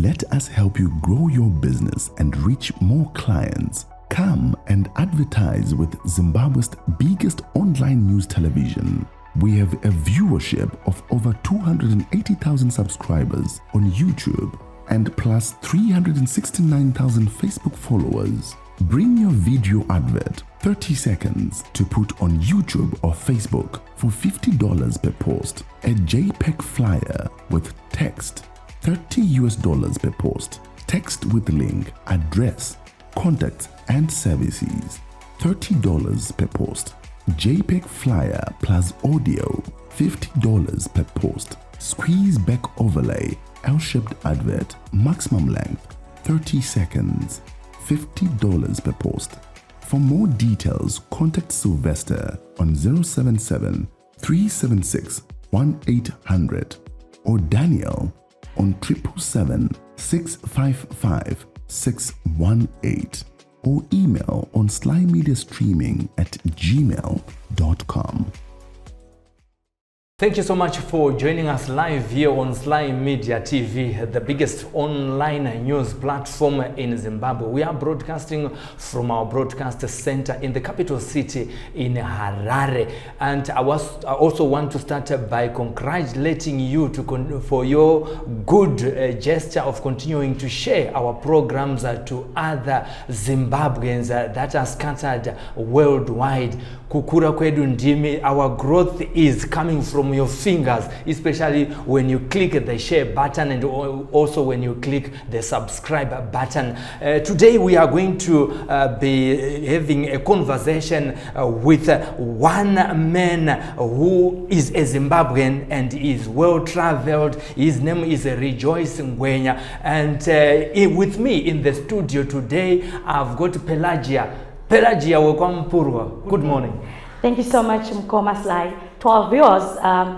Let us help you grow your business and reach more clients. Come and advertise with Zimbabwe's biggest online news television. We have a viewership of over 280,000 subscribers on YouTube and plus 369,000 Facebook followers. Bring your video advert, 30 seconds, to put on YouTube or Facebook for $50 per post. A JPEG flyer with text, $30 per post. Text with link, address, contacts and services, $30 per post. JPEG flyer plus audio, $50 per post. Squeeze back overlay, L-shaped advert, maximum length, 30 seconds, $50 per post. For more details, contact Sylvester on 077 376 1800 or Daniel on 777 655 618 or email on slymediastreaming@gmail.com. Thank you so much for joining us live here on Sly Media TV, the biggest online news platform in Zimbabwe. We are broadcasting from our broadcast center in the capital city in Harare. And I also want to start by congratulating you for your good gesture of continuing to share our programs to other Zimbabweans that are scattered worldwide. Kukura kwedu ndimi, our growth is coming from your fingers, especially when you click the share button and also when you click the subscribe button. Today we are going to be having a conversation with one man who is a Zimbabwean and is well traveled. His name is Rejoice Ngwenya, and with me in the studio today I've got Pelagia. Pelagia, welcome Purwa. Good morning. Thank you so much, Mkoma Sly. To our viewers,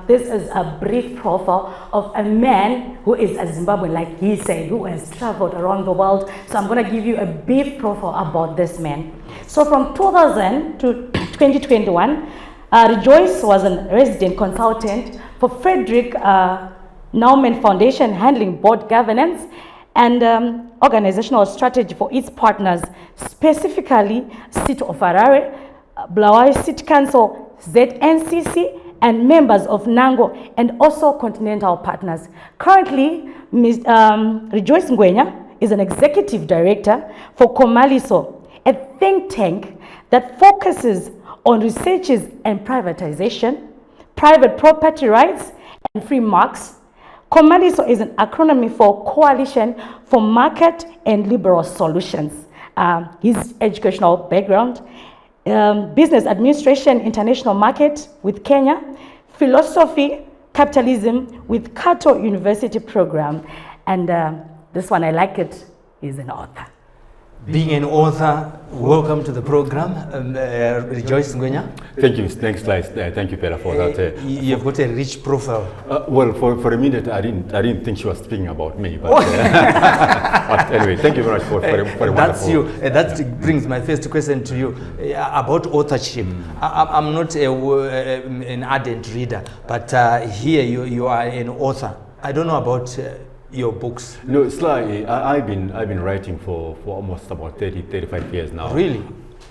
this is a brief profile of a man who is a Zimbabwean, like he said, who has traveled around the world. So I'm going to give you a brief profile about this man. So from 2000 to 2021, Rejoice was a resident consultant for Frederick Naumann Foundation, handling board governance and organizational strategy for its partners, specifically City of Harare, Bulawayo City Council, ZNCC, and members of NANGO, and also continental partners. Currently, Rejoice Ngwenya is an executive director for Komaliso, a think tank that focuses on researches and privatization, private property rights, and free markets. Komaliso is an acronym for Coalition for Market and Liberal Solutions. His educational background: business administration, international market with Kenya, philosophy, capitalism with Cato University program, and this one I like it, is an author. Being an author, welcome to the program, Rejoice Ngwenya. Thank you, thanks, thank you, Pera, for that. You've got a rich profile. Well, for a minute, I didn't think she was speaking about me, but, but anyway, thank you very much for a That's wonderful. you. That brings my first question to you about authorship. I'm not an ardent reader, but here you are an author. I don't know about your books. No, Sly, I've been writing for almost about 35 years now. Really?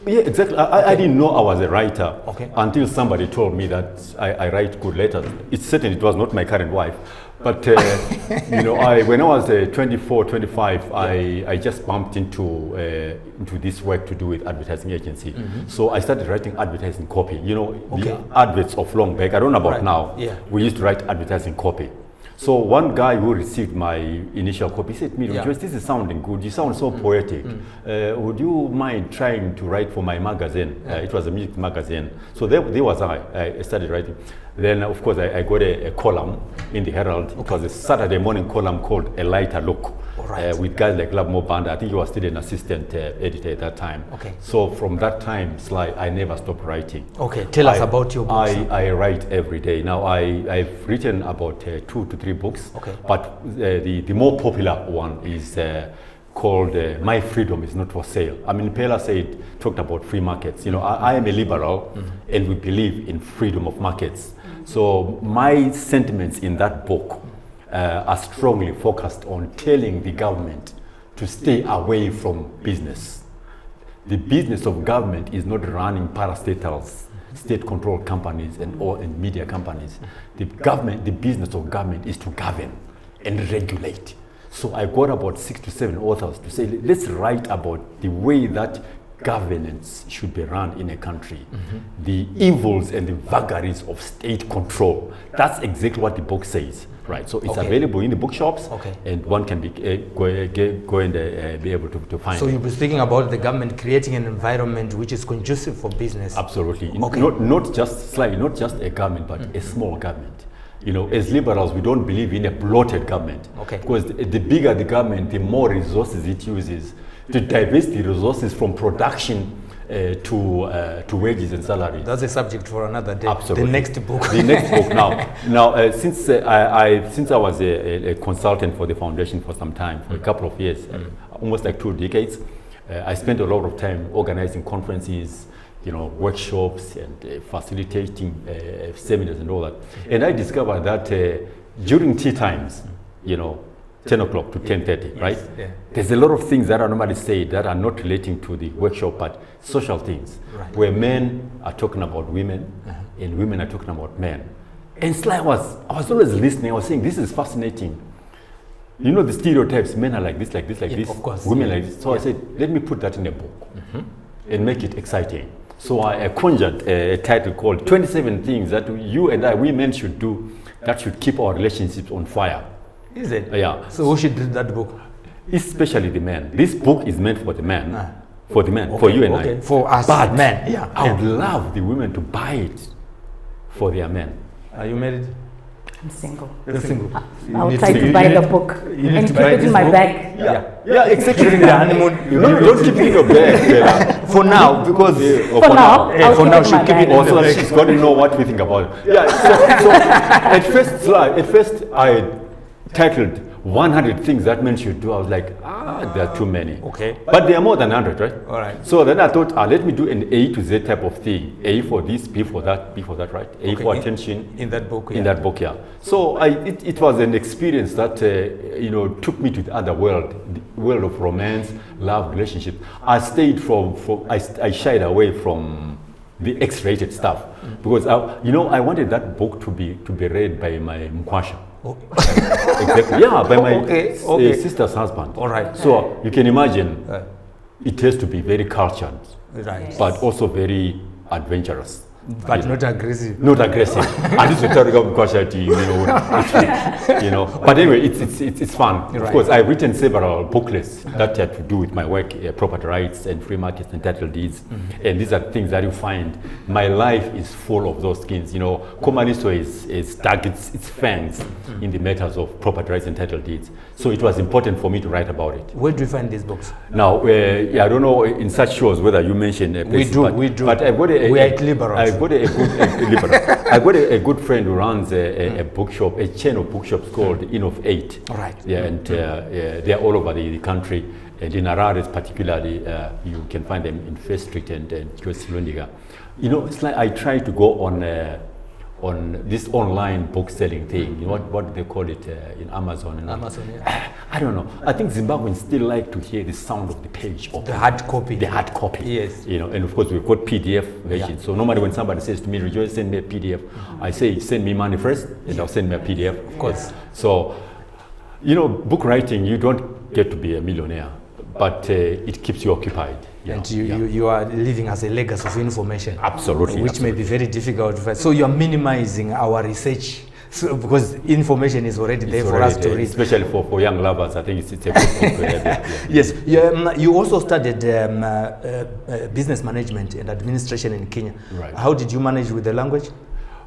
Yeah, exactly. I didn't know I was a writer until somebody told me that I write good letters. It was not my current wife, but you know, when I was 24, 25, I just bumped into this work to do with advertising agency. So I started writing advertising copy. You know, the adverts of long back. I don't know about now. Yeah. We used to write advertising copy. So one guy who received my initial copy said to me, Joyce, this is sounding good. You sound so poetic. Would you mind trying to write for my magazine? It was a music magazine. So there was I started writing. Then, of course, I got a column in the Herald. It was a Saturday morning column called A Lighter Look. With guys like Love Mobanda. I think he was still an assistant editor at that time. So from that time, Sly, I never stopped writing. Tell us about your books. I write every day. Now I've written about 2 to 3 books. But the more popular one is called My Freedom Is Not For Sale. I mean, Pela talked about free markets. You know, I am a liberal, and we believe in freedom of markets. So my sentiments in that book are strongly focused on telling the government to stay away from business. The business of government is not running parastatals, state-controlled companies and media companies. The business of government is to govern and regulate. So I got about 6 to 7 authors to say, let's write about the way that governance should be run in a country, the evils and the vagaries of state control. That's exactly what the book says, right? So it's available in the bookshops, and one can be, go and be able to find So it. you'll be speaking about the government creating an environment which is conducive for business. Absolutely. Not just a government, but a small government. You know, as liberals, we don't believe in a bloated government. Because the bigger the government, the more resources it uses to divest the resources from production to wages and salaries. That's a subject for another day. Absolutely. The next book. The next book now. Since I was a consultant for the foundation for some time, for a couple of years, almost like 2 decades, I spent a lot of time organizing conferences, you know, workshops and facilitating seminars and all that. And I discovered that during tea times, you know, 10 o'clock to 10:30, right? Yeah. There's a lot of things that are normally said that are not relating to the workshop, but social things, where men are talking about women and women are talking about men. And Sly I was always listening. I was saying, this is fascinating. You know the stereotypes, men are like this, like this, like this, of course, women like this. So I said, let me put that in a book and make it exciting. So I conjured a title called 27 Things That You and I, we men should do that should keep our relationships on fire. Is it? Yeah. So who should read that book? Especially the men. This book is meant for the men, for the men, for you and I. For us men. Yeah. I would love the women to buy it for their men. Are you married? I'm single. You're single. I'll try to buy the book and keep it in my bag. Yeah, exactly. During the honeymoon. Don't keep it in your bag. For now, because For now, I'll for keep now it in she'll my keep bag. it Also, that she's got to know what we think about it. Yeah. So at first, I titled 100 things that men should do. I was like, there are too many. Okay. But there are more than 100, right? All right. So then I thought, let me do an A to Z type of thing. A for this, B for that, right? A for attention. In that book, In that book, yeah. So it was an experience that, took me to the other world, the world of romance, love, relationships. I stayed I shied away from the X-rated stuff because, I wanted that book to be read by my mkwasha. Exactly. Yeah, by my sister's husband. All right. So you can imagine it has to be very cultured, Right. but also very adventurous. But not aggressive. Not aggressive. And this is a caution, But anyway, it's fun. Of course, I've written several booklets that had to do with my work, property rights and free markets and title deeds. And these are things that you find. My life is full of those things. Komanisto is stuck its fangs in the matters of property rights and title deeds. So it was important for me to write about it. Where do you find these books? Now, I don't know in such shows whether you mention places, We do. But I've got we are liberals. I've got a good friend who runs a bookshop, a chain of bookshops called Inn of Eight. All right. Yeah, and they're all over the country. And in Arares particularly, you can find them in First Street and Lundiga. It's like I try to go on this online book selling thing. What do they call it in Amazon? Amazon, yeah. I don't know. I think Zimbabweans still like to hear the sound of the page. The hard copy. The hard copy. Yes. And of course we've got PDF version. So normally when somebody says to me, Rejoice, send me a PDF, I say, send me money first, and I'll send me a PDF. Of course. So, book writing, you don't get to be a millionaire, but it keeps you occupied. And you are living as a legacy of information. Absolutely. Which may be very difficult. So you are minimizing our research. So, because information is already there for us to read. Especially for young lovers, I think it's a good book to have. Yes, you also studied business management and administration in Kenya. Right. How did you manage with the language?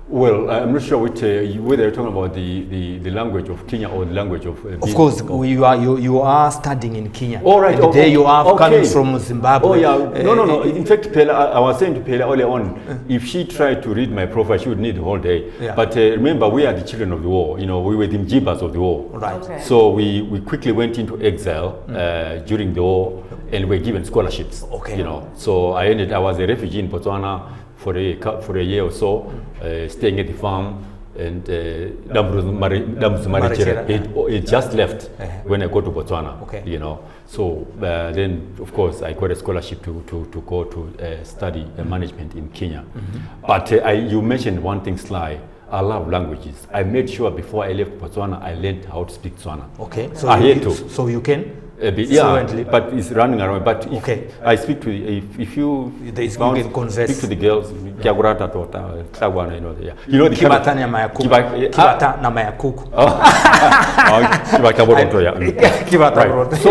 Well, I'm not sure whether you're talking about the language of Kenya or the language of Of course, you are studying in Kenya. All right. And there you are coming from Zimbabwe. Oh, yeah. No. In fact, I was saying to Pela earlier on, if she tried to read my profile, she would need the whole day. Yeah. But remember, we are the children of the war. We were the Mjibas of the war. Right. Okay. So we quickly went into exile during the war and were given scholarships. Okay. So I was a refugee in Botswana for a year or so, staying at the farm, Mm-hmm. And it just left when I go to Botswana. Okay. You know, so then of course I got a scholarship to go to study management in Kenya. Mm-hmm. But you mentioned one thing, Sly. I love languages. I made sure before I left Botswana, I learned how to speak Tswana. Okay. So I had to. So you can. Yeah, but it's running around. But if okay. I speak to if you can converse. Speak to the girls, you know the Kibata na mayakuku. Kibata na mayakuku. Right. So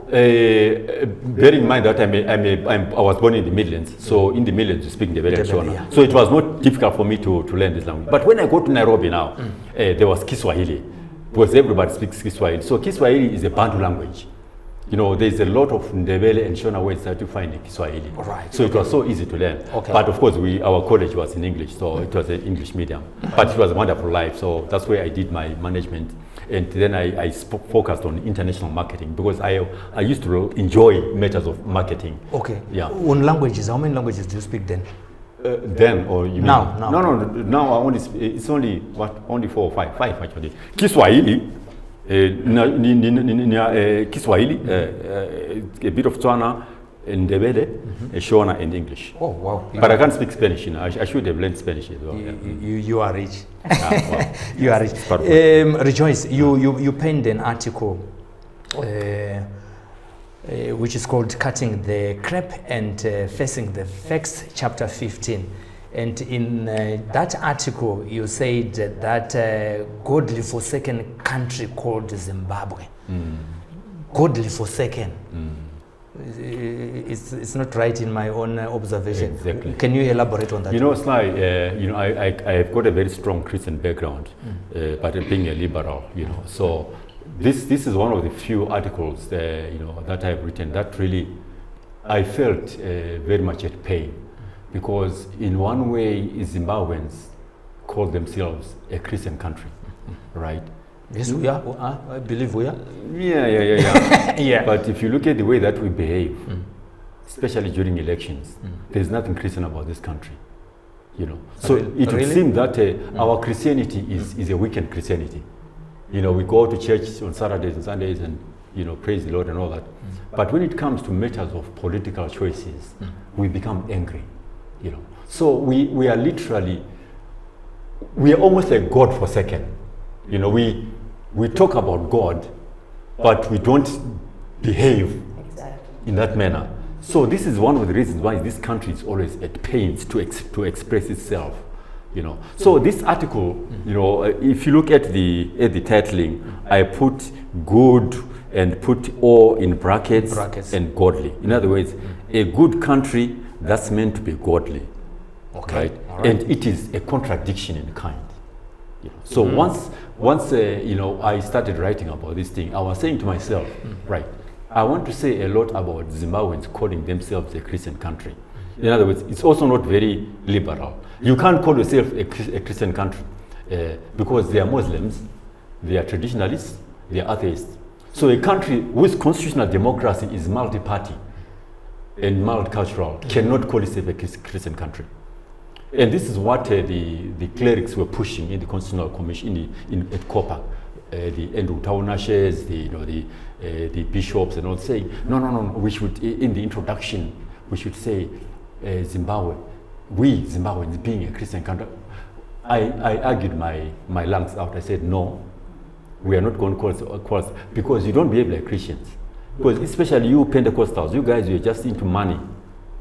bear in mind that I was born in the Midlands. So in the Midlands, you speak Ndebele and Shona. So it was not difficult for me to learn this language. But when I go to Nairobi now, there was Kiswahili, because everybody speaks Kiswahili. So Kiswahili is a Bantu language. You know, there's a lot of Ndebele and Shona words that you find in Kiswahili. Right. So it was so easy to learn. Okay. But of course, our college was in English, so it was an English medium. But it was a wonderful life. So that's where I did my management. And then I focused on international marketing, because I used to enjoy matters of marketing. Okay. Yeah. On languages, how many languages do you speak then? Then, or you mean? Now. No. Now I only it's only 4 or 5 actually. Kiswahili. Kiswahili, a bit of Tswana, Ndebele, Shona, and English. Oh wow! But I can't speak Spanish. You know, I should have learned Spanish as well. You are rich. Well, you are rich. Rejoice, you penned an article, which is called "Cutting the Crap and Facing the Facts," chapter 15. And in that article, you said that godly forsaken country called Zimbabwe. Godly forsaken. It's not right in my own observation. Exactly. Can you elaborate on that? You know, Sly, I have got a very strong Christian background, but being a liberal, you know. So this is one of the few articles, that I've written that really I felt very much at pain. Because in one way, Zimbabweans call themselves a Christian country, right? Yes, we are. I believe we are. Yeah. Yeah. But if you look at the way that we behave, especially during elections, there's nothing Christian about this country, you know. So it would seem that our Christianity is a weekend Christianity. You know, we go to church on Saturdays and Sundays and, you know, praise the Lord and all that. But when it comes to matters of political choices, we become angry. You know, so we are literally, we are almost like God forsaken. You know, we talk about God, but we don't behave in that manner. So this is one of the reasons why this country is always at pains to express itself. You know, so this article, you know, if you look at the titling, I put good and put all in brackets. And godly. In other words, a good country that's meant to be godly, okay, right? All right. And it is a contradiction in kind. You know? So once I started writing about this thing, I was saying to myself, right, I want to say a lot about Zimbabweans calling themselves a Christian country. In other words, it's also not very liberal. You can't call yourself a Christian country because they are Muslims, they are traditionalists, they are atheists. So a country whose constitutional democracy is multi-party and multicultural cannot call itself a Christian country. And this is what the clerics were pushing in the Constitutional Commission at COPA, the Endutaunaches, the bishops and all, saying, no, we should, in the introduction, we should say Zimbabwe, we Zimbabweans being a Christian country. I argued my lungs out. I said, no, we are not going to call us, because you don't behave like Christians. Because especially you Pentecostals, you guys, you're just into money.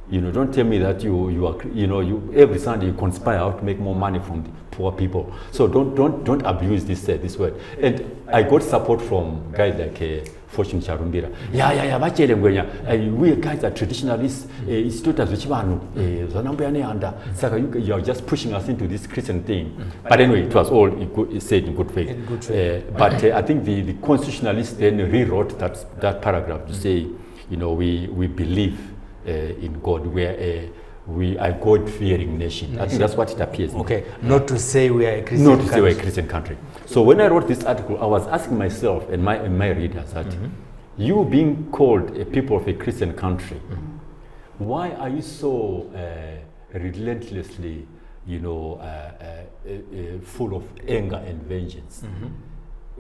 You know, don't tell me that you are, you know, every Sunday you conspire out to make more money from the poor people. So don't abuse this word. And I got support from guys like Fortune Charumbira. Yeah, we guys are traditionalists. It's taught us you are just pushing us into this Christian thing. But anyway, it was all said in good faith. But I think the constitutionalists then rewrote that paragraph to say, you know, we believe in God. We are a God-fearing nation. I think that's what it appears. Okay, not to say we are a Christian country. Not to say we're a Christian country. So when I wrote this article, I was asking myself and my readers that you being called a people of a Christian country, why are you so relentlessly you know, full of anger and vengeance.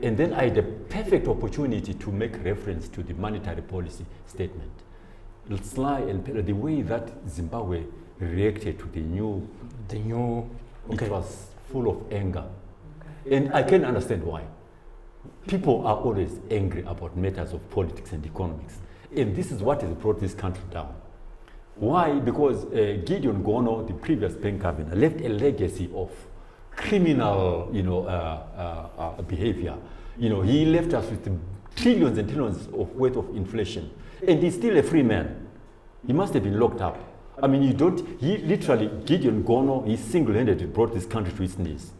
And then I had a perfect opportunity to make reference to the monetary policy statement. Sly and the way that Zimbabwe reacted to the new, it was full of anger. And I can understand why. People are always angry about matters of politics and economics. And this is what has brought this country down. Why? Because Gideon Gono, the previous bank governor, left a legacy of criminal, you know, behavior. You know, he left us with trillions and trillions of worth of inflation. And he's still a free man. He must have been locked up. I mean, he literally, Gideon Gono, he single-handedly brought this country to its knees.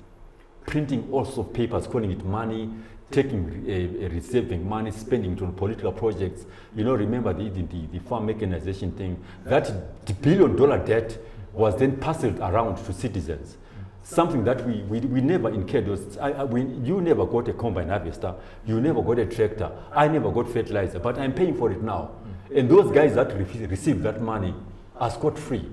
Printing all sorts of papers, calling it money, receiving money, spending it on political projects. You know, remember the farm mechanization thing. That $1 billion debt was then passed around to citizens. Something that we never incurred. You never got a combine harvester, you never got a tractor, I never got fertilizer, but I'm paying for it now. And those guys that received that money are scot-free.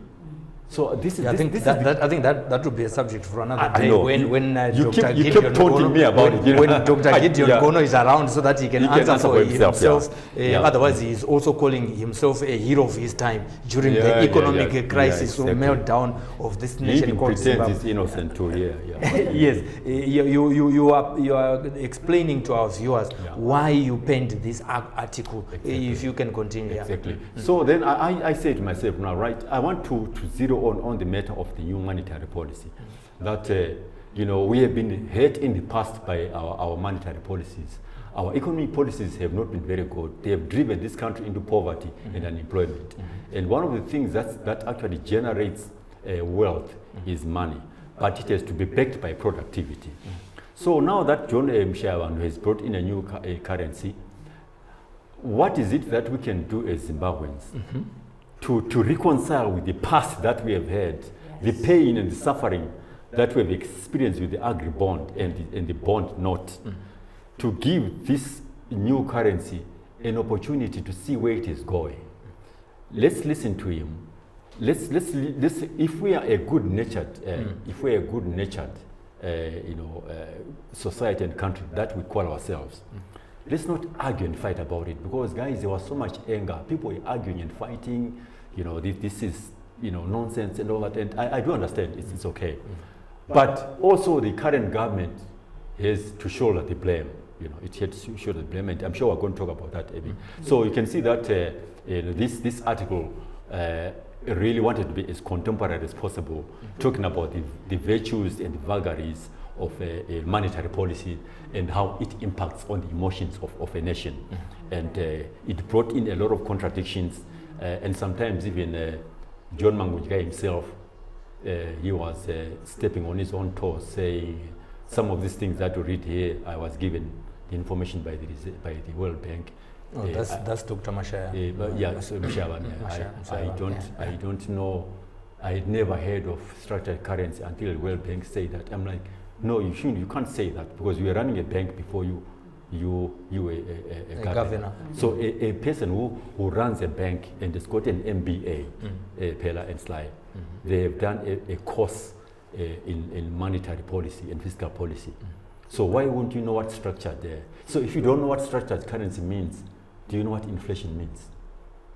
So this is. I think that would be a subject for another day. When you Dr. keep Gideon taunting me about it. You know? When Dr. Gideon Gono is around, so that he can answer for himself. Otherwise, he is also calling himself a hero of his time during the economic crisis or meltdown of this nation called Zimbabwe. He's innocent too. Yes, you are explaining to our viewers why you penned this article. If you can continue. Exactly. So then I say to myself now, right? I want to zero on the matter of the new monetary policy. That you know, we have been hurt in the past by our monetary policies. Our economic policies have not been very good. They have driven this country into poverty and unemployment. And one of the things that actually generates wealth is money, but it has to be backed by productivity. So now that John Mshawan has brought in a new currency, what is it that we can do as Zimbabweans to reconcile with the past that we have had, the pain and the suffering that we have experienced with the agri-bond and the bond note, to give this new currency an opportunity to see where it is going? Let's listen to him. Let's if we are a good-natured, society and country that we call ourselves, let's not argue and fight about it, because guys, there was so much anger. People were arguing and fighting. You know, this is, you know, nonsense and all that. And I do understand it's okay. But also the current government has to shoulder the blame. You know, it has to shoulder the blame, and I'm sure we're going to talk about that, Abby. So you can see that this article really wanted to be as contemporary as possible, talking about the virtues and the vagaries of a monetary policy and how it impacts on the emotions of a nation. And it brought in a lot of contradictions, and sometimes even John Mangujika himself, he was stepping on his own toes, saying some of these things that you read here, I was given the information by the World Bank. Oh, that's Dr. Mashaya. So Mashaya, I don't know. I had never heard of structured currency until the World Bank said that. I'm like, no, you can't say that, because you were running a bank before you were a governor. So a person who runs a bank and has got an MBA, Pella and Sly, they have done a course in monetary policy and fiscal policy. So why won't you know what structured there? So if you don't know what structured currency means, do you know what inflation means?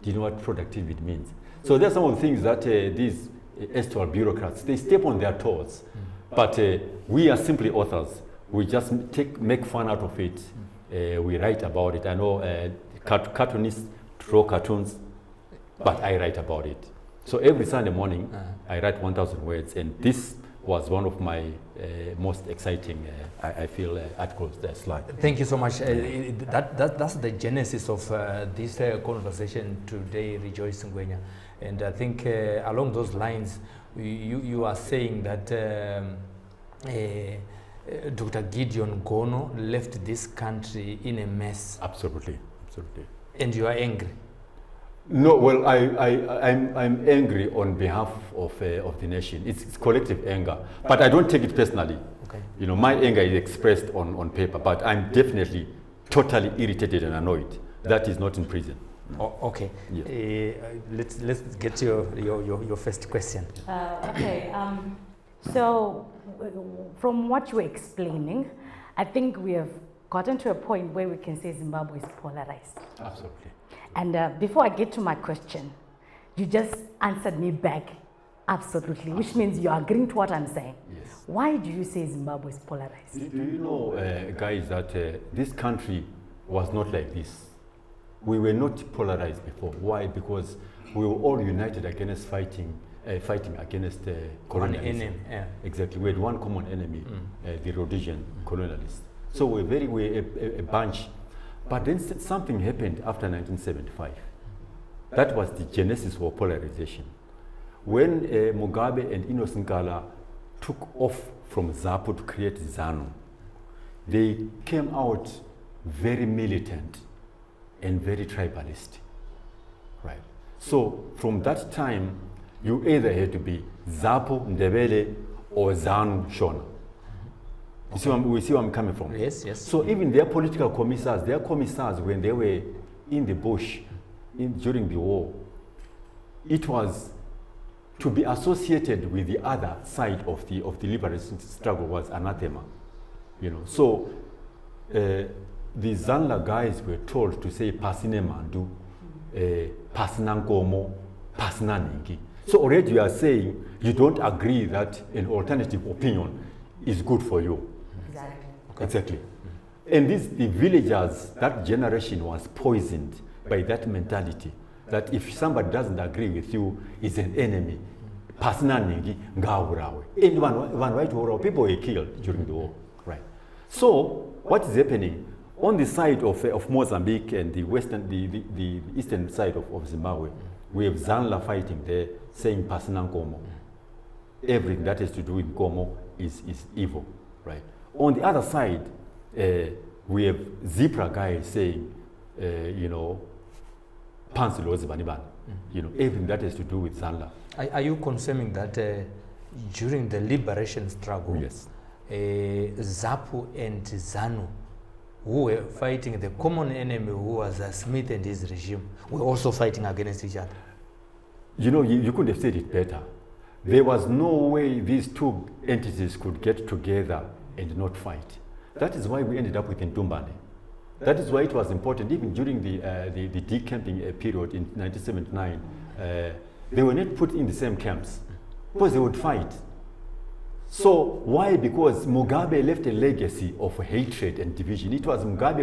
Do you know what productivity means? So there's some of the things that these erstwhile bureaucrats, they step on their toes. But we are simply authors. We just make fun out of it. We write about it. I know cartoonists draw cartoons, but I write about it. So every Sunday morning, I write 1,000 words, and this was one of my most exciting, I feel, articles that slide. Thank you so much. That's the genesis of this conversation today, Rejoice Ngwenya. And I think along those lines, you are saying that Dr. Gideon Gono left this country in a mess. Absolutely. And you are angry? No, well, I'm angry on behalf of the nation. It's collective anger, but I don't take it personally. Okay. You know, my anger is expressed on paper, but I'm definitely totally irritated and annoyed. That is not in prison. Oh, okay. Yes. Let's get your first question. Okay. So, from what you were explaining, I think we have gotten to a point where we can say Zimbabwe is polarized. Absolutely. And before I get to my question, you just answered me back, absolutely, which means you're agreeing to what I'm saying. Yes. Why do you say Zimbabwe is polarized? Do you know, guys, that this country was not like this? We were not polarized before. Why? Because we were all united against fighting against colonialism. Enemy, yeah. Exactly. We had one common enemy, the Rhodesian colonialists. So we're a bunch. But then something happened after 1975. That was the genesis of polarization. When Mugabe and Innocent Ngala took off from ZAPU to create ZANU, they came out very militant and very tribalist, right? So from that time, you either had to be ZAPU, Ndebele, or ZANU, Shona. You see we see where I'm coming from? Yes, yes. So even their political commissars, when they were in the bush during the war, it was to be associated with the other side of the liberation struggle was anathema, you know. So the Zanla guys were told to say pasine mandu, pasinankomo, pasinaningi. So already you are saying you don't agree that an alternative opinion is good for you. Exactly. Okay. Exactly. And the villagers, that generation was poisoned by that mentality that if somebody doesn't agree with you, is an enemy. Personally, people were killed during the war. Right. So what is happening on the side of Mozambique and the eastern side of Zimbabwe? We have Zanla fighting there, saying Pasinan Komo. Everything that has to do with Komo is evil. Right. On the other side, we have Zipra guys saying, you know, Pansilo Zibaniban. You know, everything that has to do with Zanla. Are you confirming that during the liberation struggle, yes, ZAPU and ZANU, who were fighting the common enemy, who was Smith and his regime, were also fighting against each other? You know, you could have said it better. There was no way these two entities could get together and not fight. That is why we ended up with Ntumbane. That is why it was important, even during the decamping period in 1979, they were not put in the same camps because they would fight. So why? Because Mugabe left a legacy of hatred and division. It was Mugabe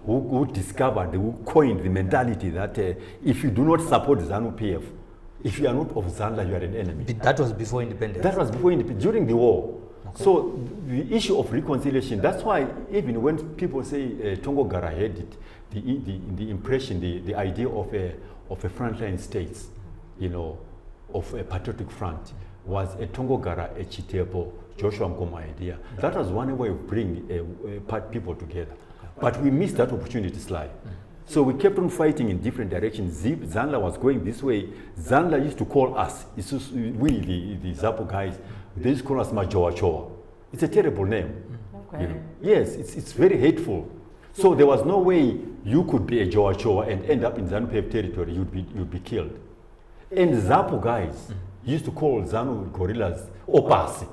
who discovered, who coined the mentality that if you do not support ZANU-PF, if you are not of Zanla, you are an enemy. That was before independence? That was before independence, during the war. Okay. So the issue of reconciliation, that's why even when people say Tongogara had it, the impression, the idea of a frontline states, you know, of a patriotic front, was a Tongogara, a Chitepo, Joshua Mkomo idea. That was one way of bringing people together. But we missed that opportunity slide. So we kept on fighting in different directions. Zanla was going this way. Zanla used to call us, we the ZAPU guys, they used to call us Majoa Choa. It's a terrible name. Okay. You know? Yes, it's very hateful. So there was no way you could be a Joa Choa and end up in ZANU-PF territory, you'd be killed. And ZAPU guys used to call ZANU guerrillas Opasi.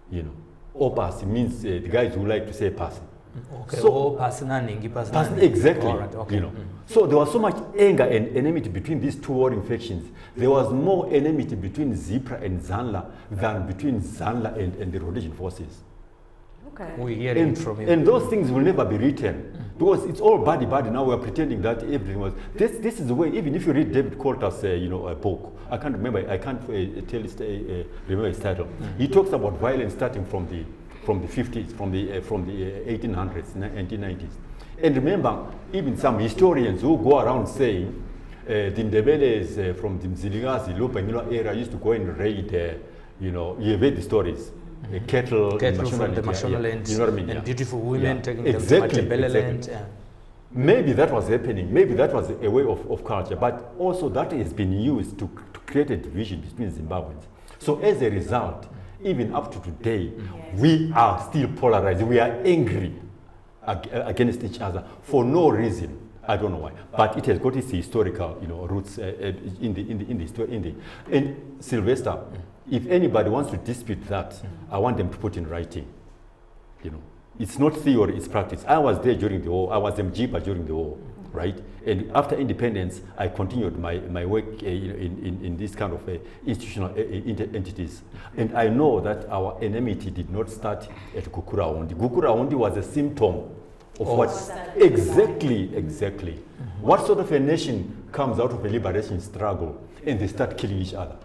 You know, Opasi means the guys who like to say Pasi. Okay. So, exactly. All right, okay. You know. So there was so much anger and enmity between these two warring factions. There was more enmity between Zipra and Zanla than between Zanla and the Rhodesian forces. Okay. We're hearing from him. And those things will never be written because it's all body. Now we're pretending that everything was. This is the way. Even if you read David Coulter's, you know, a book, I can't remember. I can't remember his title. He talks about violence starting from the 50s, from the 1800s, 1990s. And remember, even some historians who go around saying the Ndebeles from the Mzilikazi, Lupanyula era used to go and raid, you know, you've heard the stories. Cattle from the Mashonaland, you know what I mean? and beautiful women taking exactly, them to Matebeleland. Yeah. Maybe that was happening. Maybe that was a way of culture. But also that has been used to create a division between Zimbabweans. So as a result, even up to today, we are still polarized. We are angry against each other for no reason. I don't know why, but it has got its historical, you know, roots in the story. And Sylvester, If anybody wants to dispute that, I want them to put in writing. You know, it's not theory, it's practice. I was there during the war. I was MGPA during the war, right? And after independence, I continued my work in this kind of institutional entities. And I know that our enmity did not start at Gukurahundi. Gukurahundi was a symptom of what? Exactly. What sort of a nation comes out of a liberation struggle and they start killing each other?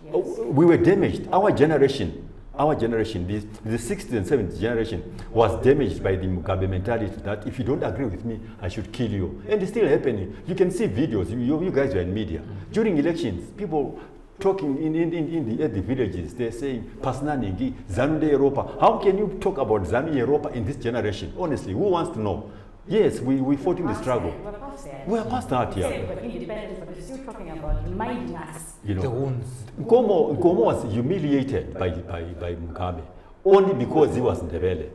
Yes. We were damaged. Our generation, the 60th and 70th generation was damaged by the Mugabe mentality that if you don't agree with me, I should kill you. And it's still happening. You can see videos, you guys are in media. During elections, people talking at the villages, they're saying, Pasnaningi, Zanu de Europa. How can you talk about Zanu Europa in this generation? Honestly, who wants to know? Yes, we fought in the struggle. We're past that, yeah. Independence, but we're still talking about reminding us. You know, the wounds. Nkomo was humiliated by Mugabe only because he was Ndebele.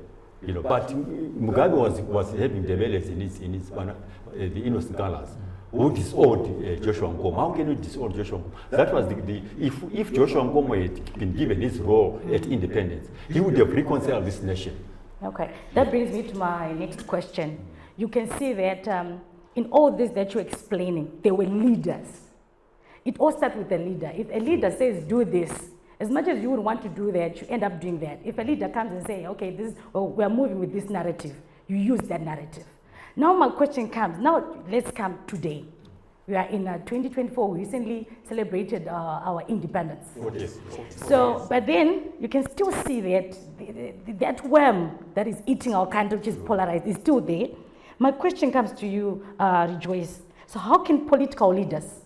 You know, but Mugabe was having Ndebeles in his the innocent colors. Who disowned Joshua Nkomo? How can you disown Joshua Nkomo? That was if Joshua Nkomo had been given his role at independence, he would have reconciled this nation. Okay, that brings me to my next question. You can see that in all this that you're explaining, there were leaders. It all starts with a leader. If a leader says, do this, as much as you would want to do that, you end up doing that. If a leader comes and says, okay, we're moving with this narrative, you use that narrative. Now my question comes, now let's come today. We are in 2024, we recently celebrated our independence. Yes. So, but then you can still see that that worm that is eating our country, which is polarized, is still there. My question comes to you, Rejoice. So how can political leaders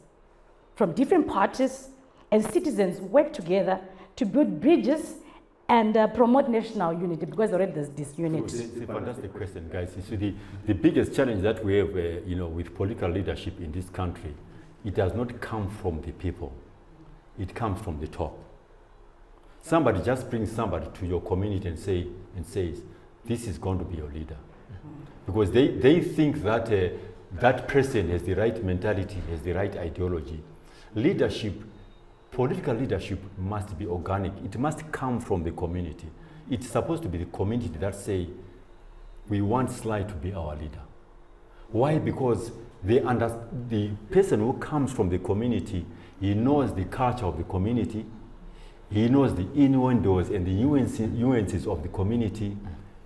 from different parties and citizens work together to build bridges and promote national unity? Because already there's disunity. So it's a fantastic question, guys. You see, the biggest challenge that we have, with political leadership in this country, it does not come from the people. It comes from the top. Somebody just brings somebody to your community and says, this is going to be your leader. Because they think that that person has the right mentality, has the right ideology. Leadership, political leadership must be organic. It must come from the community. It's supposed to be the community that say, we want Sly to be our leader. Why? Because the person who comes from the community, he knows the culture of the community, he knows the innuendos and the nuances of the community,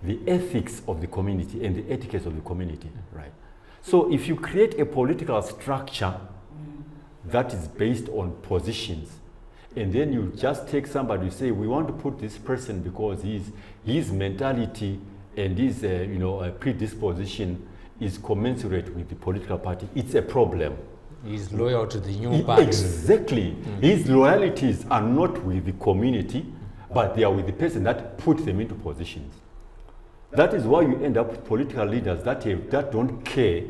the ethics of the community and the etiquette of the community, right? So if you create a political structure that is based on positions, and then you just take somebody, you say, we want to put this person because his mentality and his predisposition is commensurate with the political party, it's a problem. He's loyal to the new party. Exactly. His loyalties are not with the community, but they are with the person that put them into positions. That is why you end up with political leaders that don't care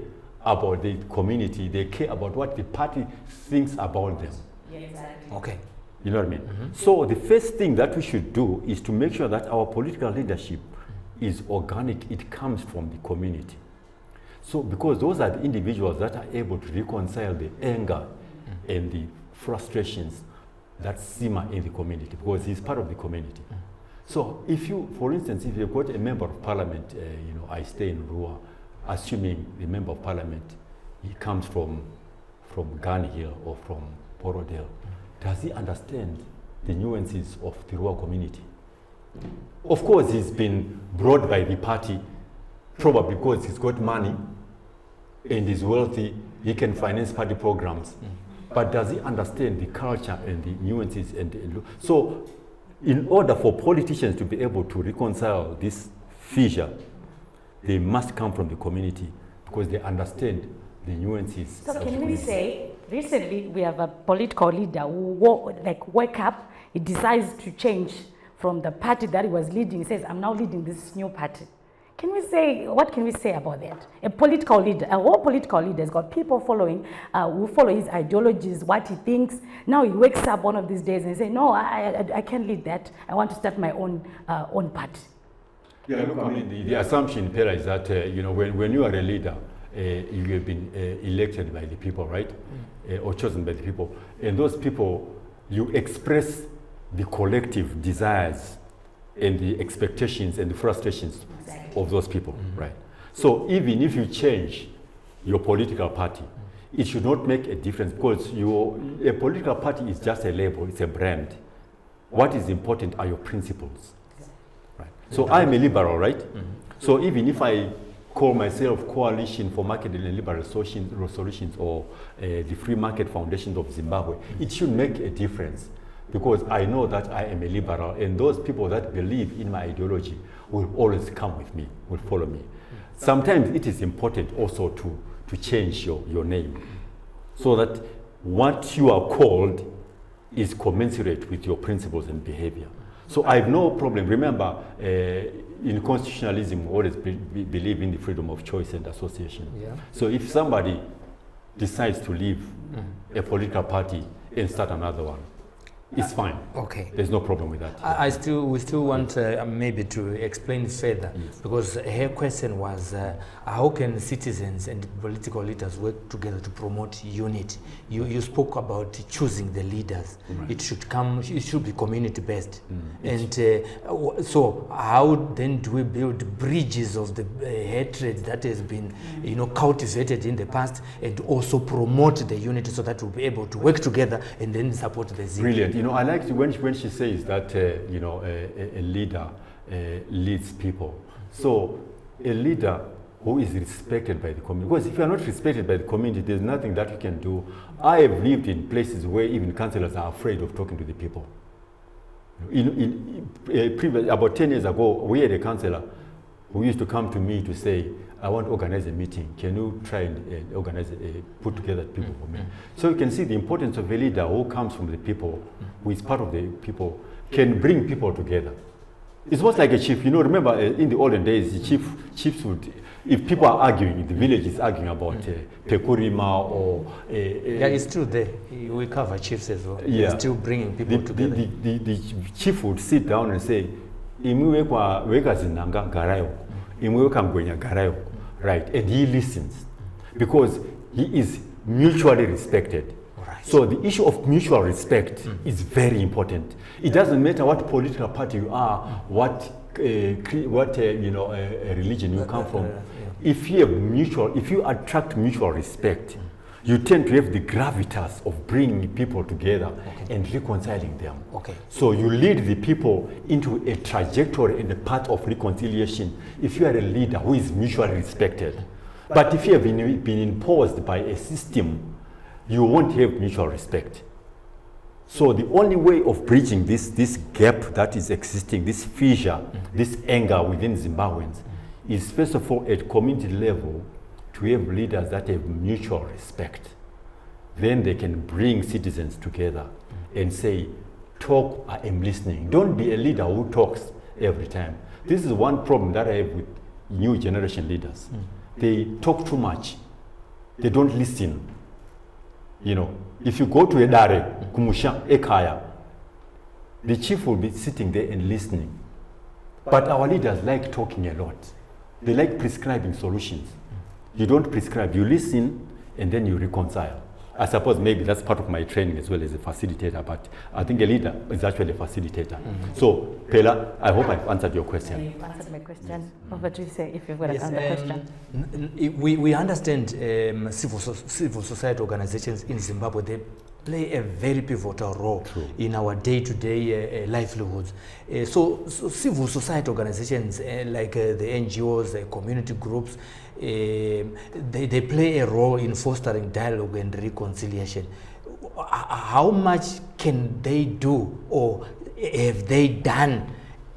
about the community. They care about what the party thinks about them. Yeah, exactly. Okay. You know what I mean? So the first thing that we should do is to make sure that our political leadership is organic. It comes from the community. So because those are the individuals that are able to reconcile the anger and the frustrations that simmer in the community, because he's part of the community. So if you, for instance, if you've got a member of parliament, I stay in Rua, assuming the member of parliament, he comes from Gun Hill or from Borodale, does he understand the nuances of the Rua community? Of course, he's been brought by the party, probably because he's got money and he's wealthy, he can finance party programs. But does he understand the culture and the nuances? So in order for politicians to be able to reconcile this fissure, they must come from the community because they understand the nuances. So can we say, recently we have a political leader who wake up, he decides to change from the party that he was leading. He says, I'm now leading this new party. Can we say, what can we say about that? A political leader, a whole political leader has got people following, who follow his ideologies, what he thinks. Now he wakes up one of these days and says, no, I can't lead that. I want to start my own party. Yeah, look, I mean, the assumption, Pera, is that, when you are a leader, you have been elected by the people, right? Or chosen by the people. And those people, you express the collective desires and the expectations and the frustrations of those people, right? So even if you change your political party, it should not make a difference, because a political party is just a label, it's a brand. What is important are your principles, right? So I'm a liberal, right? So even if I call myself Coalition for Market and Liberal Solutions or the Free Market Foundation of Zimbabwe, it should make a difference, because I know that I am a liberal, and those people that believe in my ideology will always come with me, will follow me. Sometimes it is important also to change your name, so that what you are called is commensurate with your principles and behavior. So I have no problem. Remember, in constitutionalism, we always believe in the freedom of choice and association. Yeah. So if somebody decides to leave a political party and start another one, it's fine. Okay. There's no problem with that. We still want maybe to explain further, because her question was how can citizens and political leaders work together to promote unity? You spoke about choosing the leaders. Right. It should be community based. And so how then do we build bridges of the hatred that has been cultivated in the past, and also promote the unity so that we'll be able to work together and then support the ZiG? Brilliant. I like when she says that a leader leads people. So a leader who is respected by the community, because if you are not respected by the community, there's nothing that you can do. I have lived in places where even councillors are afraid of talking to the people. About 10 years ago, we had a councillor who used to come to me to say, I want to organize a meeting. Can you try and put together people for me? So you can see the importance of a leader who comes from the people, who is part of the people, can bring people together. It's almost like a chief. Remember in the olden days, the chiefs would, if people are arguing, the village is arguing about Pekurima or... yeah, it's true there. We cover chiefs as well. Yeah. It's still bringing people together. The chief would sit down and say, right, and he listens, because he is mutually respected. Right. So the issue of mutual respect is very important. It doesn't matter what political party you are, what religion you come from. If you attract mutual respect, you tend to have the gravitas of bringing people together and reconciling them. Okay. So you lead the people into a trajectory and a path of reconciliation if you are a leader who is mutually respected. But if you have been imposed by a system, you won't have mutual respect. So the only way of bridging this gap that is existing, this fissure, this anger within Zimbabweans, is first of all at community level, to have leaders that have mutual respect. Then they can bring citizens together and say, talk, I am listening. Don't be a leader who talks every time. This is one problem that I have with new generation leaders. They talk too much. They don't listen. If you go to Edare, Kumusha, Ekaya, the chief will be sitting there and listening. But our leaders like talking a lot. They like prescribing solutions. You don't prescribe, you listen, and then you reconcile. I suppose maybe that's part of my training as well as a facilitator, but I think a leader is actually a facilitator. So, Pela, I hope I've answered your question. You've answered my question. Over to you, say if you've got another question. We understand civil society organizations in Zimbabwe, they play a very pivotal role in our day-to-day livelihoods. So civil society organizations like the NGOs, the community groups, they play a role in fostering dialogue and reconciliation. How much can they do, or have they done,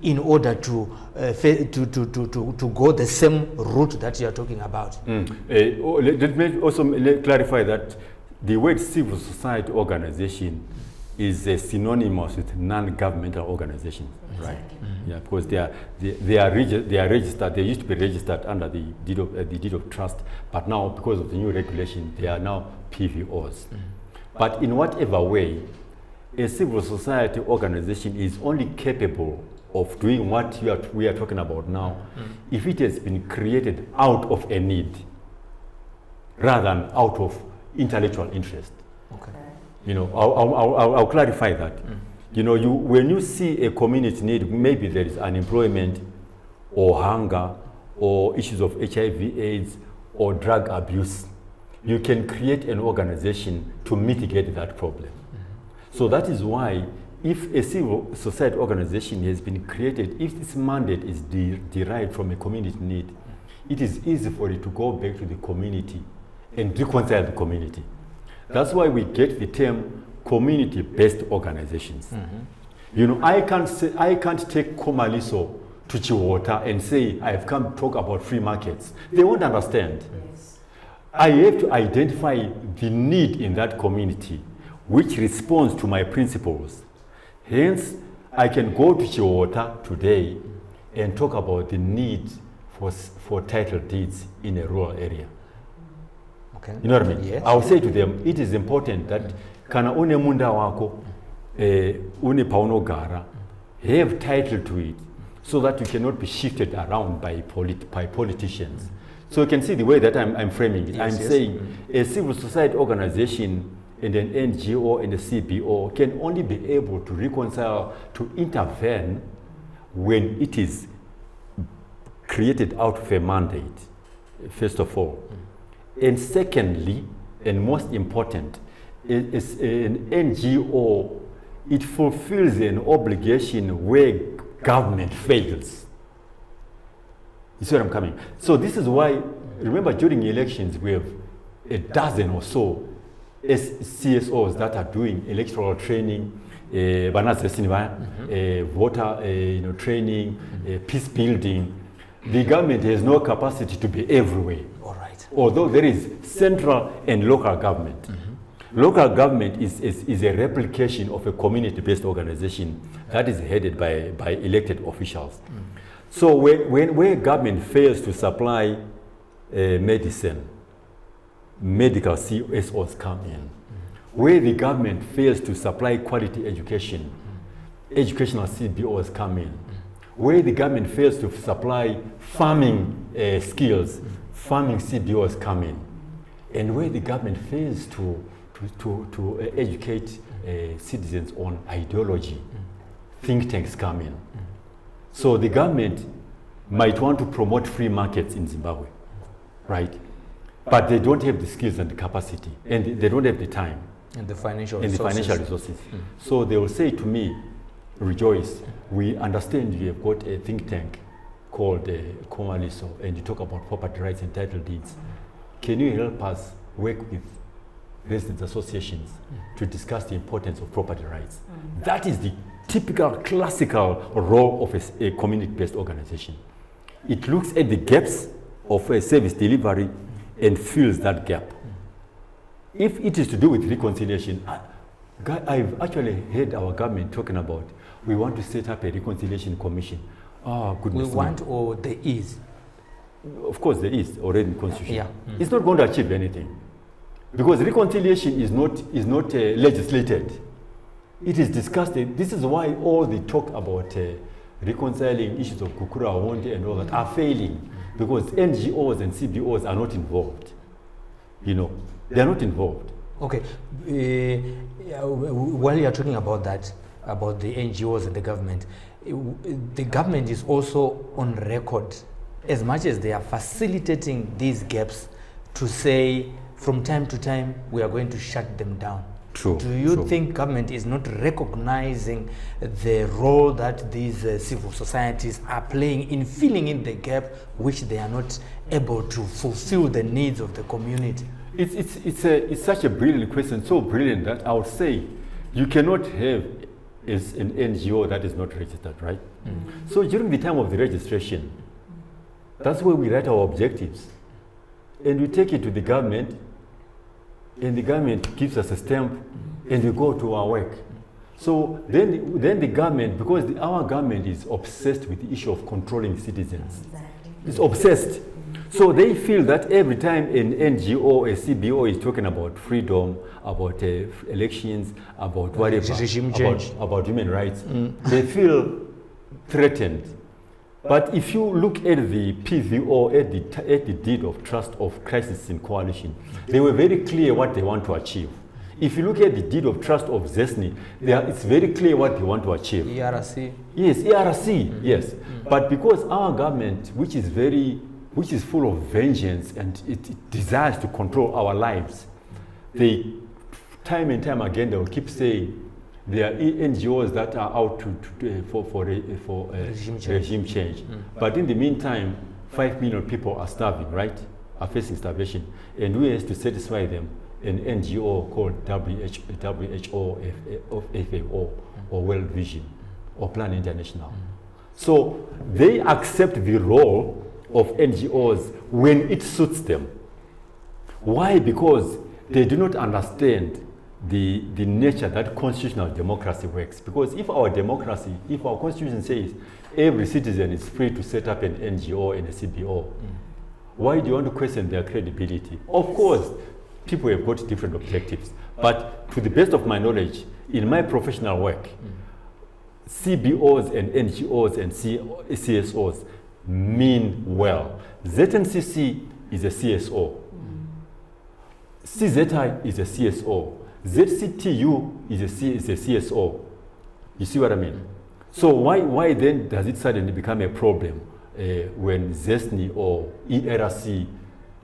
in order to go the same route that you are talking about? Let me also clarify that the word civil society organization is synonymous with non-governmental organizations, right? Yeah, because they are registered. They used to be registered under the deed of trust, but now because of the new regulation, they are now PVOs. But in whatever way, a civil society organization is only capable of doing what we are talking about now if it has been created out of a need rather than out of intellectual interest. Okay. You know, I'll clarify that. You know, when you see a community need, maybe there is unemployment or hunger or issues of HIV/AIDS or drug abuse, you can create an organization to mitigate that problem. So that is why if a civil society organization has been created, if its mandate is derived from a community need, it is easy for it to go back to the community and reconcile the community. That's why we get the term community-based organizations. You know, I can't take Komaliso to Chiwota and say, I have come to talk about free markets. They won't understand. Yes. I have to identify the need in that community which responds to my principles. Hence, I can go to Chiwota today and talk about the need for title deeds in a rural area. Okay. You know what I mean? Yes. I'll say to them, it is important that kana une munda wako, une paunogara, have title to it, so that you cannot be shifted around by politicians. So you can see the way that I'm framing it. Yes, I'm yes. saying a civil society organization and an NGO and a CBO can only be able to reconcile, to intervene when it is created out of a mandate, first of all. And secondly, and most important, is an NGO, it fulfills an obligation where government fails. You see where I'm coming? So this is why, remember during elections, we have a dozen or so CSOs that are doing electoral training, voter training, peace building. The government has no capacity to be everywhere. All right. Although there is central and local government. Local government is a replication of a community-based organization that is headed by elected officials. So where government fails to supply medicine, medical CSOs come in. Where the government fails to supply quality education, educational CBOs come in. Where the government fails to supply farming skills, farming CBOs come in. And where the government fails to educate citizens on ideology, think tanks come in. So the government might want to promote free markets in Zimbabwe, right? But they don't have the skills and the capacity, and they don't have the time. And the financial and resources. the financial resources. So they will say to me, Rejoice, we understand you have got a think tank called Komaliso, and you talk about property rights and title deeds. Can you help us work with residents associations to discuss the importance of property rights? That is the typical classical role of a community-based organization. It looks at the gaps of a service delivery and fills that gap. If it is to do with reconciliation, I've actually heard our government talking about, we want to set up a reconciliation commission. Oh, goodness. We want, or there is? Of course there is already in the constitution. Yeah. It's not going to achieve anything. Because reconciliation is not legislated. It is discussed. This is why all the talk about reconciling issues of Kukura, Wonde and all that are failing. Because NGOs and CBOs are not involved. You know, they are not involved. Okay. While you are talking about that, about the NGOs and the government is also on record, as much as they are facilitating these gaps, to say from time to time we are going to shut them down. True. Do you think government is not recognizing the role that these civil societies are playing in filling in the gap which they are not able to fulfill the needs of the community? It's such a brilliant question, so brilliant that I would say you cannot have an NGO that is not registered, right? So during the time of the registration, that's where we write our objectives. And we take it to the government, and the government gives us a stamp, and we go to our work. So then the government, because our government is obsessed with the issue of controlling citizens. Exactly. It's obsessed. So they feel that every time an NGO, a CBO is talking about freedom, about elections, about whatever, regime change, about human rights, they feel threatened. But if you look at the PVO, at the deed of trust of crisis in coalition, they were very clear what they want to achieve. If you look at the deed of trust of ZESNI, it's very clear what they want to achieve. ERC. Yes, ERC, yes. But because our government, which is full of vengeance and it desires to control our lives, they, time and time again, they will keep saying there are NGOs that are out for regime change. But in the meantime, 5 million people are starving, right? Are facing starvation. And we have to satisfy them. An NGO called WHO, FAO, or World Vision, or Plan International. So they accept the role of NGOs when it suits them. Why? Because they do not understand the nature that constitutional democracy works. Because if our constitution says every citizen is free to set up an NGO and a CBO, why do you want to question their credibility? Of course, people have got different objectives. But to the best of my knowledge, in my professional work, CBOs and NGOs and CSOs mean well. ZNCC is a CSO. CZI is a CSO. ZCTU is a CSO. You see what I mean? So why then does it suddenly become a problem when ZESNI or ERC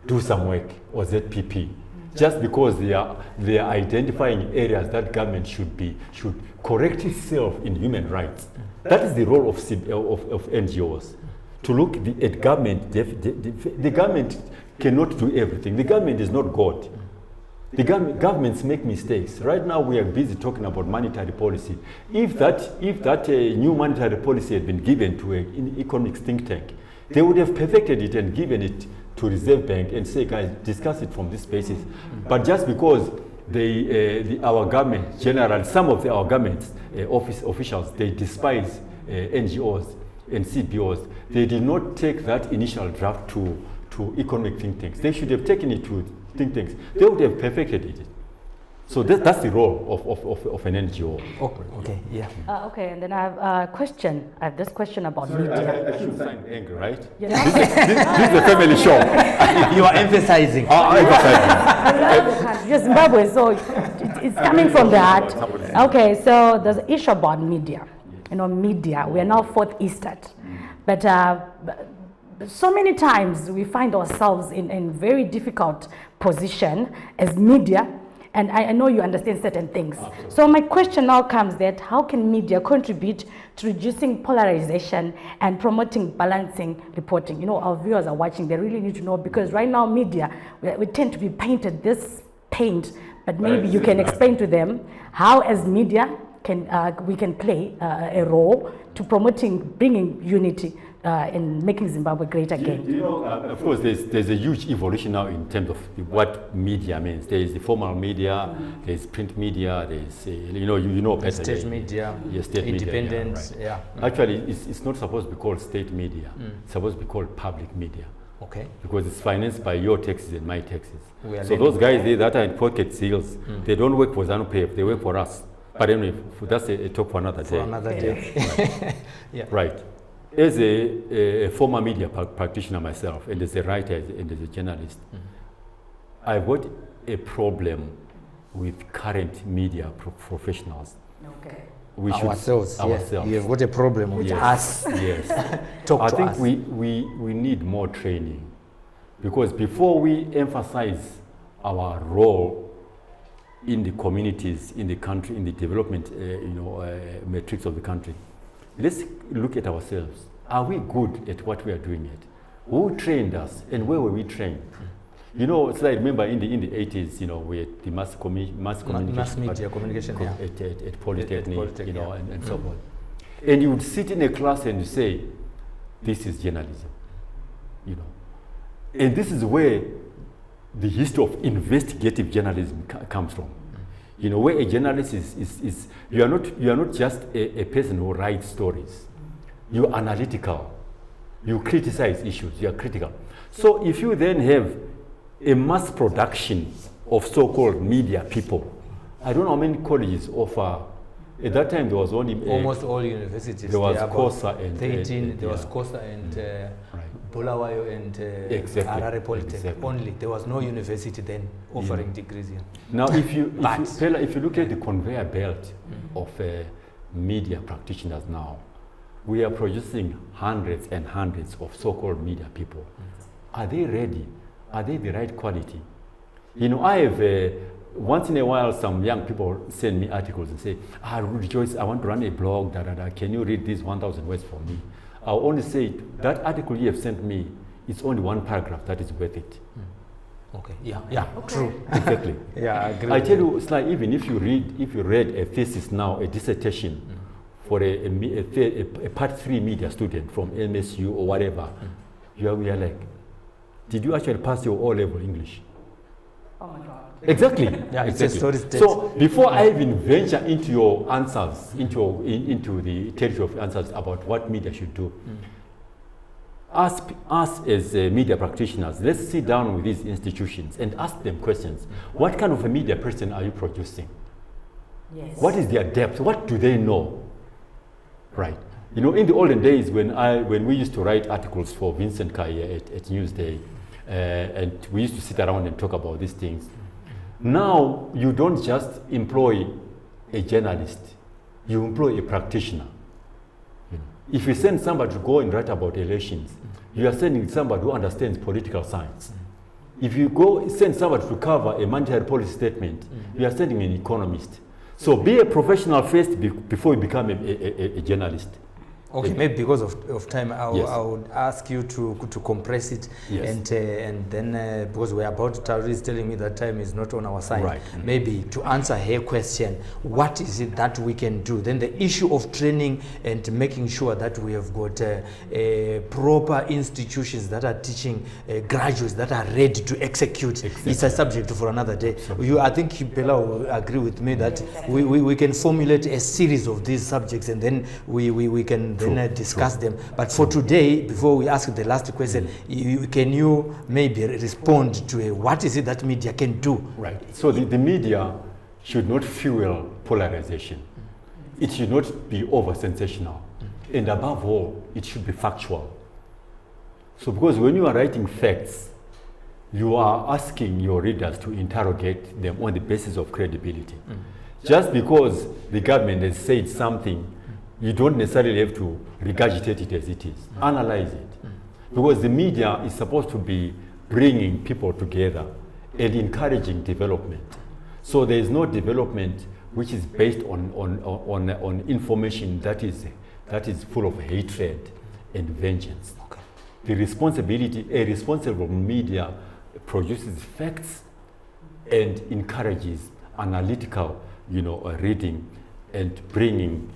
do some work, or ZPP? Just because they are identifying areas that government should correct itself in human rights. That is the role of NGOs. To look at government, the government cannot do everything. The government is not God. The governments make mistakes. Right now we are busy talking about monetary policy. If that new monetary policy had been given to an economic think tank, they would have perfected it and given it to Reserve Bank and say, guys, discuss it from this basis. But just because our government, generally, some of our government's officials, they despise NGOs and CBOs, they did not take that initial draft to economic think tanks. They should have taken it to think tanks. They would have perfected it. So that's the role of an NGO. Okay, yeah. Okay, and then I have a question. I have this question about media. I should sign anger, right? You This is a family show. You are emphasizing. You're Zimbabwe, so it's coming from the heart. Okay, so there's an issue about media. You know, media, we are now fourth easted. But so many times we find ourselves in very difficult position as media. And I know you understand certain things. Absolutely. So my question now comes that how can media contribute to reducing polarization and promoting balancing reporting? You know, our viewers are watching, they really need to know, because right now media, we tend to be painted this paint, but maybe you can explain to them how as media we can play a role to bringing unity in making Zimbabwe great again. You know, of course, there's a huge evolution now in terms of what media means. There is the formal media, there's print media, there's you know better. State media, state independent, media, right. Actually, it's not supposed to be called state media. It's supposed to be called public media. Okay. Because it's financed by your taxes and my taxes. So those guys there that are in pocket seals, they don't work for ZANU-PF, they work for us. But anyway, that's a talk for another day. For another day. Right. Yeah. Right. As a former media practitioner myself, and as a writer and as a journalist, I've got a problem with current media professionals. Okay. We should ourselves. You've got a problem with us. Yes. I think we need more training, because before we emphasize our role in the communities, in the country, in the development metrics of the country, let's look at ourselves. Are we good at what we are doing it? Who trained us, and where were we trained? You know, so I remember in the 80s, you know, we had the mass media communication at Polytechnic, and so on. And you would sit in a class and you say, this is journalism, you know. And this is where the history of investigative journalism comes from. You know, where a journalist is you are not just a person who writes stories. You're analytical. You criticize issues. You are critical. So if you then have a mass production of so-called media people, I don't know how many colleges offer. At that time, there was only almost all universities. There was COSA and 13. There was COSA and Bulawayo and Harare Polytech only. There was no university then offering degrees here. Now, if you look at the conveyor belt of media practitioners now, we are producing hundreds and hundreds of so-called media people. Are they ready? Are they the right quality? You know, I have once in a while some young people send me articles and say, Rejoice, I want to run a blog, can you read these 1,000 words for me? I'll only say, that article you have sent me, it's only one paragraph that is worth it. Okay, yeah, true. Exactly. Yeah, I agree. I tell you, it's like even if you read a thesis now, a dissertation for a part 3 media student from MSU or whatever, we are like, did you actually pass your O-level English? Oh my God. Exactly. Yeah, exactly. It's so before I even venture into your answers, into the territory of answers about what media should do, us as media practitioners, let's sit down with these institutions and ask them questions. What kind of a media person are you producing? Yes. What is their depth? What do they know? Right. You know, in the olden days when we used to write articles for Vincent Kaya at Newsday, and we used to sit around and talk about these things. Now, you don't just employ a journalist, you employ a practitioner. If you send somebody to go and write about elections, you are sending somebody who understands political science. If you send somebody to cover a monetary policy statement, you are sending an economist. So be a professional first before you become a journalist. Okay, maybe because of time, I Yes. would ask you to compress it, Yes. and then because we're about to Tari's telling me that time is not on our side, Right. maybe to answer her question, what is it that we can do? Then the issue of training and making sure that we have got proper institutions that are teaching graduates that are ready to execute. It's a subject for another day. I think Bella will agree with me that we can formulate a series of these subjects and then we can discuss them. But for today, before we ask the last question, can you maybe respond to what is it that media can do? Right. So the media should not fuel polarization. It should not be over-sensational. And above all, it should be factual. So because when you are writing facts, you are asking your readers to interrogate them on the basis of credibility. Just because the government has said something, you don't necessarily have to regurgitate it as it is. Analyze it. Because the media is supposed to be bringing people together and encouraging development. So there is no development which is based on information that is full of hatred and vengeance. Okay. A responsible media produces facts and encourages analytical, reading and bringing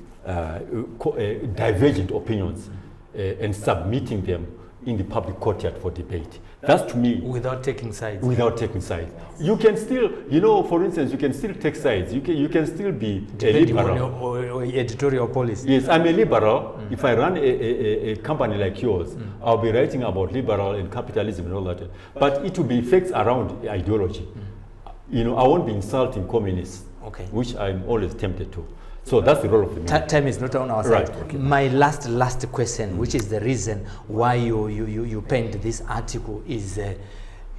divergent opinions and submitting them in the public courtyard for debate. That's to me. Without taking sides. Without taking sides. You can still, for instance, you can still take sides. You can still be depending a liberal. on your editorial policy. Yes, I'm a liberal. If I run a company like yours, I'll be writing about liberal and capitalism and all that. But it will be facts around ideology. I won't be insulting communists, Okay. which I'm always tempted to. So that's the role of the media. Time is not on our side. Right, okay. My last question, which is the reason why you penned this article, is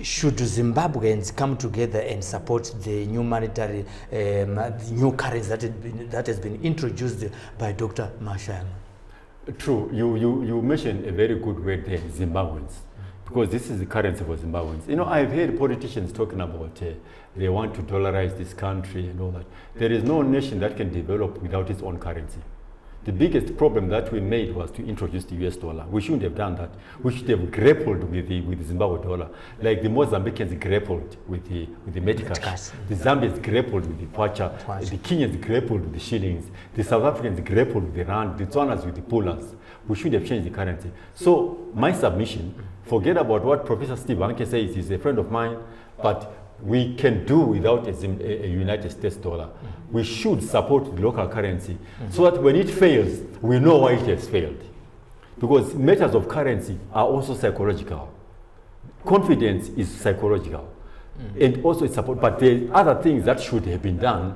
should Zimbabweans come together and support the new monetary, new currency that has been introduced by Dr. Marshall? True. You mentioned a very good word there, Zimbabweans, because this is the currency for Zimbabweans. I've heard politicians talking about they want to dollarize this country and all that. There is no nation that can develop without its own currency. The biggest problem that we made was to introduce the US dollar. We shouldn't have done that. We should have grappled with the Zimbabwe dollar, like the Mozambicans grappled with the Metcash. The Zambians grappled with the Kwacha. The Kenyans grappled with the shillings. The South Africans grappled with the rand. The Tswanas with the pullers. We should have changed the currency. So my submission, forget about what Professor Steve Anke says. He's a friend of mine, but we can do without a United States dollar. We should support the local currency so that when it fails, we know why it has failed. Because matters of currency are also psychological. Confidence is psychological. And also it's support. But there are other things that should have been done,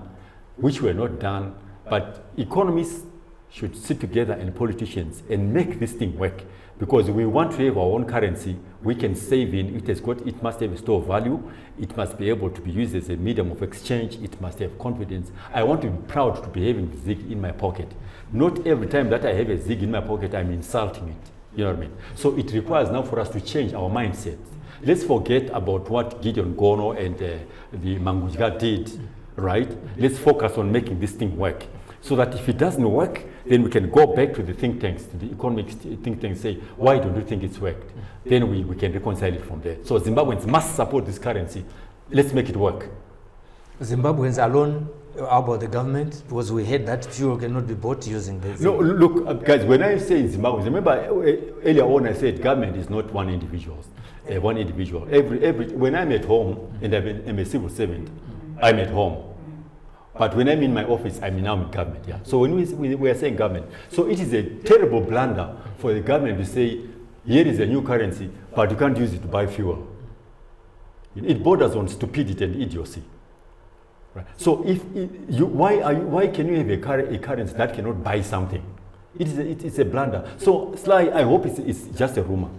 which were not done. But economists should sit together and politicians and make this thing work. because we want to have our own currency. We can save in. It must have a store of value. It must be able to be used as a medium of exchange. It must have confidence. I want to be proud to be having ZiG in my pocket. Not every time that I have a ZiG in my pocket, I'm insulting it. You know what I mean? So it requires now for us to change our mindset. Let's forget about what Gideon Gono and the Mangujga did, right? Let's focus on making this thing work. So that if it doesn't work, then we can go back to the think tanks, to the economic think tanks, say, why don't you think it's worked? Then we can reconcile it from there. So Zimbabweans must support this currency. Let's make it work. Zimbabweans alone, how about the government? Because we heard that fuel cannot be bought using this. No, look, guys, when I say Zimbabweans, remember earlier on I said government is not one individual. When I'm at home and I'm a civil servant, I'm at home. But when I'm in my office, I'm now in government. Yeah. So when we are saying government, so it is a terrible blunder for the government to say, here is a new currency, but you can't use it to buy fuel. It borders on stupidity and idiocy. Right. So why can you have a currency that cannot buy something? It's a blunder. So Sly, I hope it's just a rumor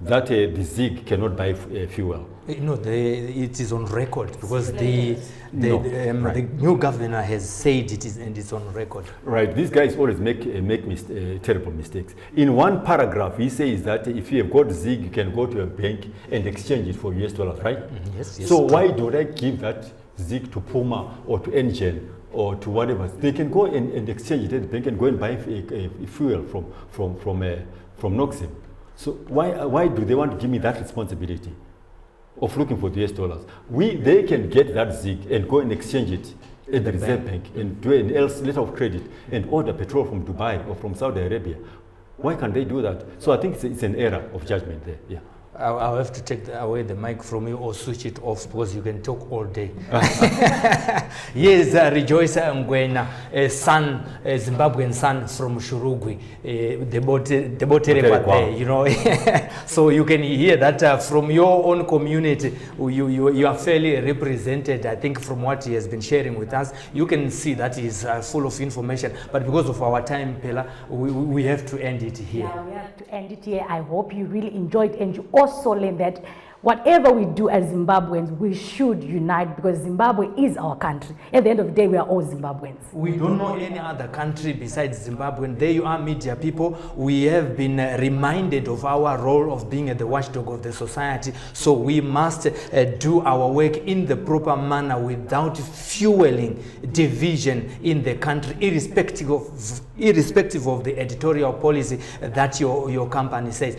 that the ZiG cannot buy fuel. No, it is on record because the new governor has said it is, and it's on record. Right. These guys always make terrible mistakes. In one paragraph, he says that if you have got ZiG, you can go to a bank and exchange it for US dollars, right? Yes. So why don't I give that ZiG to Puma or to Engen or to whatever? They can go and exchange it at the bank and go and buy a fuel from Noxim. So why do they want to give me that responsibility of looking for the US dollars? They can get that ZiG and go and exchange it at the Reserve Bank and do an letter of credit and order petrol from Dubai or from Saudi Arabia. Why can't they do that? So I think it's an error of judgment there. Yeah. I'll have to take away the mic from you or switch it off because you can talk all day. Yes, Rejoice Mgwena, a son, a Zimbabwean son from Shurugwi, the Botereba there, you know. So you can hear that from your own community, you are fairly represented, I think, from what he has been sharing with us. You can see that he's full of information. But because of our time, Pela, we have to end it here. Yeah, we have to end it here. I hope you really enjoyed and you also learn that whatever we do as Zimbabweans, we should unite because Zimbabwe is our country. At the end of the day, we are all Zimbabweans. We don't know any other country besides Zimbabwe. And there you are, media people. We have been reminded of our role of being the watchdog of the society. So we must do our work in the proper manner without fueling division in the country, irrespective of the editorial policy that your company says.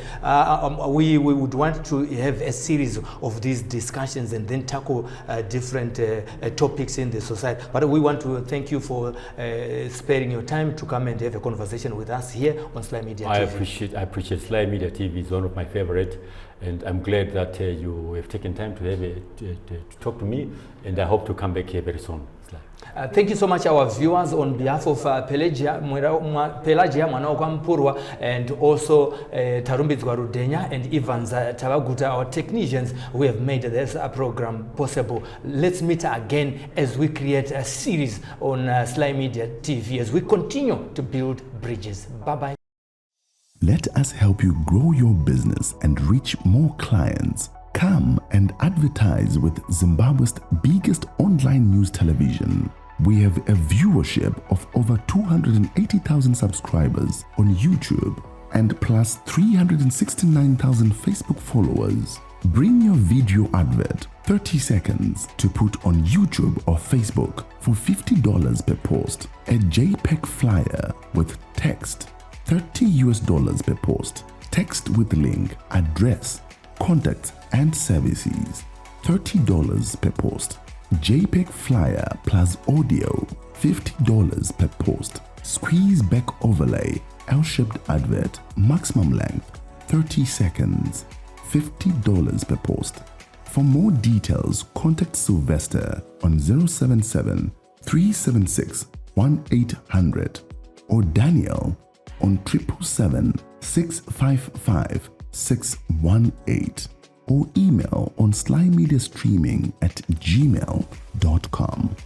We would want to have a series of these discussions and then tackle different topics in the society. But we want to thank you for sparing your time to come and have a conversation with us here on Sly Media TV. I appreciate Sly Media TV. It's one of my favorite, and I'm glad that you have taken time to talk to me, and I hope to come back here very soon. Thank you so much, our viewers, on behalf of Pelagia Mwanaokampurwa and also Tarumbidzwa Rudenya and Evans Tabaguta, our technicians who have made this program possible. Let's meet again as we create a series on Sly Media TV as we continue to build bridges. Bye-bye. Let us help you grow your business and reach more clients. Come and advertise with Zimbabwe's biggest online news television. We have a viewership of over 280,000 subscribers on YouTube and plus 369,000 Facebook followers. Bring your video advert, 30 seconds, to put on YouTube or Facebook for $50 per post. A JPEG flyer with text, $30 per post. Text with link, address, contacts and services, $30 per post. JPEG flyer plus audio, $50 per post. Squeeze back overlay, L-shaped advert, maximum length, 30 seconds, $50 per post. For more details, contact Sylvester on 077 376 1800 or Daniel on 777 655 618 or email on slymediastreaming@gmail.com.